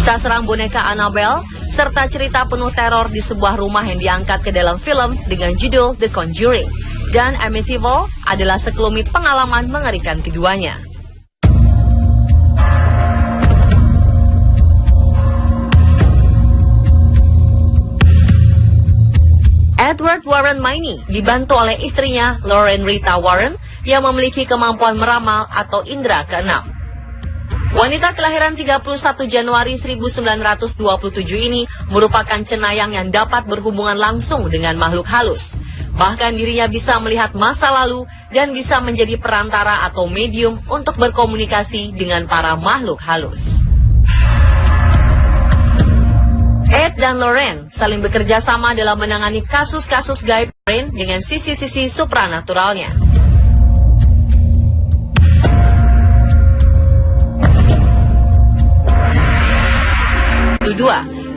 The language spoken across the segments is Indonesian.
Kisah seram boneka Annabelle serta cerita penuh teror di sebuah rumah yang diangkat ke dalam film dengan judul The Conjuring dan Amityville adalah sekelumit pengalaman mengerikan keduanya. Edward Warren Miney dibantu oleh istrinya Lauren Rita Warren yang memiliki kemampuan meramal atau indera keenam. Wanita kelahiran 31 Januari 1927 ini merupakan cenayang yang dapat berhubungan langsung dengan makhluk halus. Bahkan dirinya bisa melihat masa lalu dan bisa menjadi perantara atau medium untuk berkomunikasi dengan para makhluk halus. Ed dan Lauren saling bekerja sama dalam menangani kasus-kasus gaib dengan sisi-sisi supranaturalnya.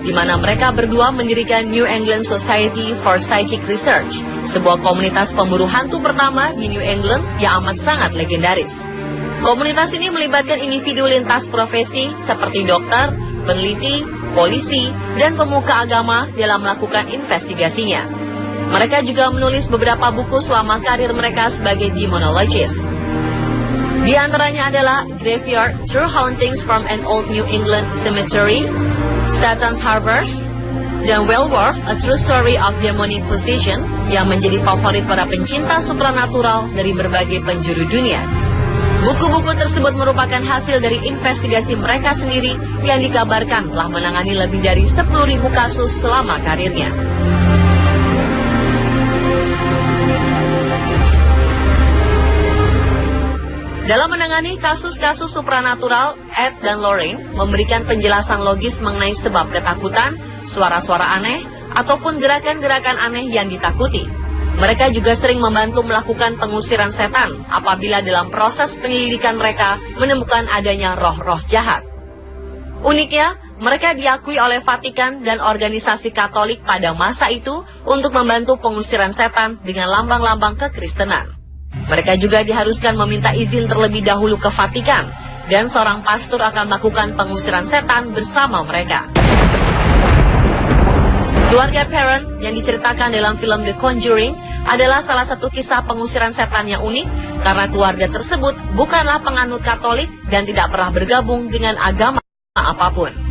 Di mana mereka berdua mendirikan New England Society for Psychic Research, sebuah komunitas pemburu hantu pertama di New England yang amat sangat legendaris. Komunitas ini melibatkan individu lintas profesi seperti dokter, peneliti, polisi, dan pemuka agama dalam melakukan investigasinya. Mereka juga menulis beberapa buku selama karir mereka sebagai demonologist. Di antaranya adalah Graveyard: True Hauntings from an Old New England Cemetery, Satan's Harvest, dan Werewolf: A True Story of Demonic Possession yang menjadi favorit para pencinta supranatural dari berbagai penjuru dunia. Buku-buku tersebut merupakan hasil dari investigasi mereka sendiri yang dikabarkan telah menangani lebih dari 10.000 kasus selama karirnya. Dalam menangani kasus-kasus supranatural, Ed dan Lauren memberikan penjelasan logis mengenai sebab ketakutan, suara-suara aneh, ataupun gerakan-gerakan aneh yang ditakuti. Mereka juga sering membantu melakukan pengusiran setan apabila dalam proses penyelidikan mereka menemukan adanya roh-roh jahat. Uniknya, mereka diakui oleh Vatikan dan organisasi Katolik pada masa itu untuk membantu pengusiran setan dengan lambang-lambang kekristenan. Mereka juga diharuskan meminta izin terlebih dahulu ke Vatikan, dan seorang pastor akan melakukan pengusiran setan bersama mereka. Keluarga Perron yang diceritakan dalam film The Conjuring adalah salah satu kisah pengusiran setan yang unik karena keluarga tersebut bukanlah penganut Katolik dan tidak pernah bergabung dengan agama apapun.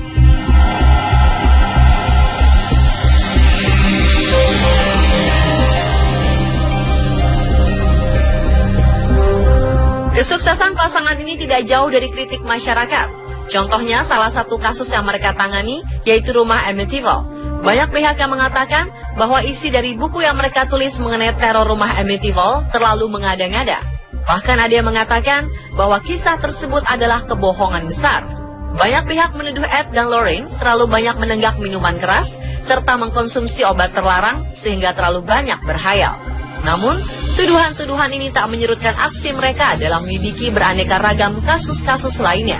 Kesuksesan pasangan ini tidak jauh dari kritik masyarakat. Contohnya, salah satu kasus yang mereka tangani yaitu rumah Amityville. Banyak pihak yang mengatakan bahwa isi dari buku yang mereka tulis mengenai teror rumah Amityville terlalu mengada-ngada. Bahkan ada yang mengatakan bahwa kisah tersebut adalah kebohongan besar. Banyak pihak menuduh Ed dan Lauren terlalu banyak menenggak minuman keras serta mengkonsumsi obat terlarang sehingga terlalu banyak berhayal. Namun, tuduhan-tuduhan ini tak menyurutkan aksi mereka dalam menyelidiki beraneka ragam kasus-kasus lainnya.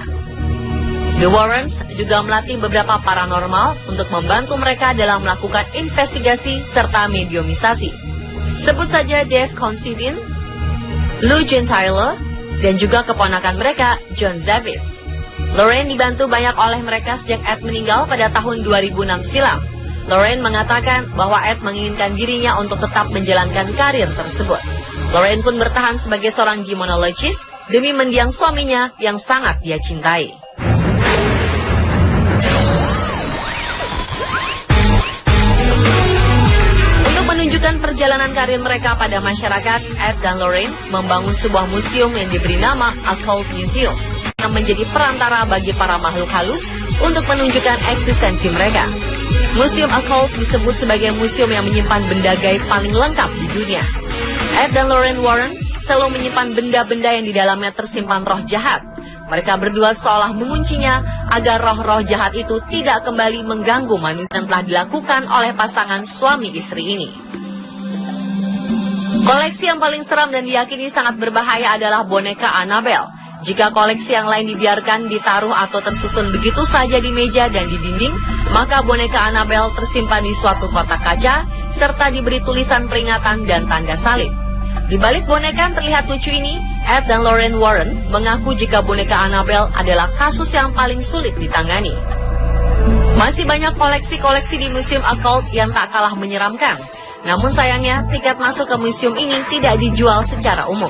The Warrens juga melatih beberapa paranormal untuk membantu mereka dalam melakukan investigasi serta mediumisasi. Sebut saja Dave Considine, Lou Gentile, dan juga keponakan mereka, John Zavis. Lauren dibantu banyak oleh mereka sejak Ed meninggal pada tahun 2006 silam. Lauren mengatakan bahwa Ed menginginkan dirinya untuk tetap menjalankan karir tersebut. Lauren pun bertahan sebagai seorang demonologist demi mendiang suaminya yang sangat dia cintai. Untuk menunjukkan perjalanan karir mereka pada masyarakat, Ed dan Lauren membangun sebuah museum yang diberi nama Occult Museum yang menjadi perantara bagi para makhluk halus untuk menunjukkan eksistensi mereka. Museum Occult disebut sebagai museum yang menyimpan benda gaib paling lengkap di dunia. Ed dan Lauren Warren selalu menyimpan benda-benda yang di dalamnya tersimpan roh jahat. Mereka berdua seolah menguncinya agar roh-roh jahat itu tidak kembali mengganggu manusia yang telah dilakukan oleh pasangan suami istri ini. Koleksi yang paling seram dan diyakini sangat berbahaya adalah boneka Annabelle. Jika koleksi yang lain dibiarkan ditaruh atau tersusun begitu saja di meja dan di dinding, maka boneka Annabelle tersimpan di suatu kotak kaca, serta diberi tulisan peringatan dan tanda salib. Di balik boneka yang terlihat lucu ini, Ed dan Lauren Warren mengaku jika boneka Annabelle adalah kasus yang paling sulit ditangani. Masih banyak koleksi-koleksi di Museum Occult yang tak kalah menyeramkan. Namun sayangnya, tiket masuk ke museum ini tidak dijual secara umum.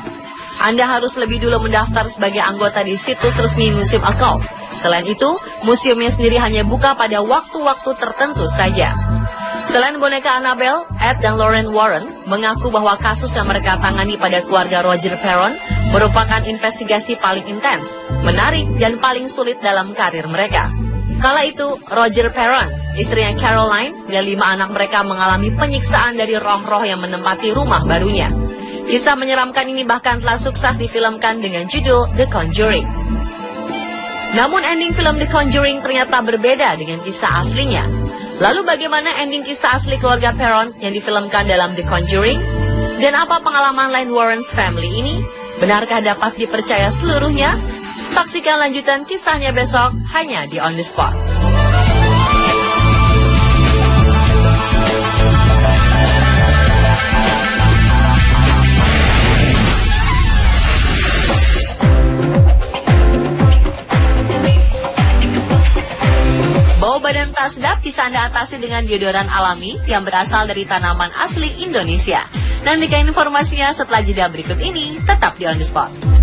Anda harus lebih dulu mendaftar sebagai anggota di situs resmi Museum Occult. Selain itu, museumnya sendiri hanya buka pada waktu-waktu tertentu saja. Selain boneka Annabelle, Ed dan Lauren Warren mengaku bahwa kasus yang mereka tangani pada keluarga Roger Perron merupakan investigasi paling intens, menarik, dan paling sulit dalam karir mereka. Kala itu, Roger Perron, istrinya Caroline, dan 5 anak mereka mengalami penyiksaan dari roh-roh yang menempati rumah barunya. Kisah menyeramkan ini bahkan telah sukses difilmkan dengan judul The Conjuring. Namun ending film The Conjuring ternyata berbeda dengan kisah aslinya. Lalu bagaimana ending kisah asli keluarga Perron yang difilmkan dalam The Conjuring? Dan apa pengalaman lain Warren's family ini? Benarkah dapat dipercaya seluruhnya? Saksikan lanjutan kisahnya besok hanya di On The Spot. Bau badan tak sedap bisa Anda atasi dengan deodoran alami yang berasal dari tanaman asli Indonesia. Nantikan informasinya setelah jeda berikut ini, tetap di On The Spot.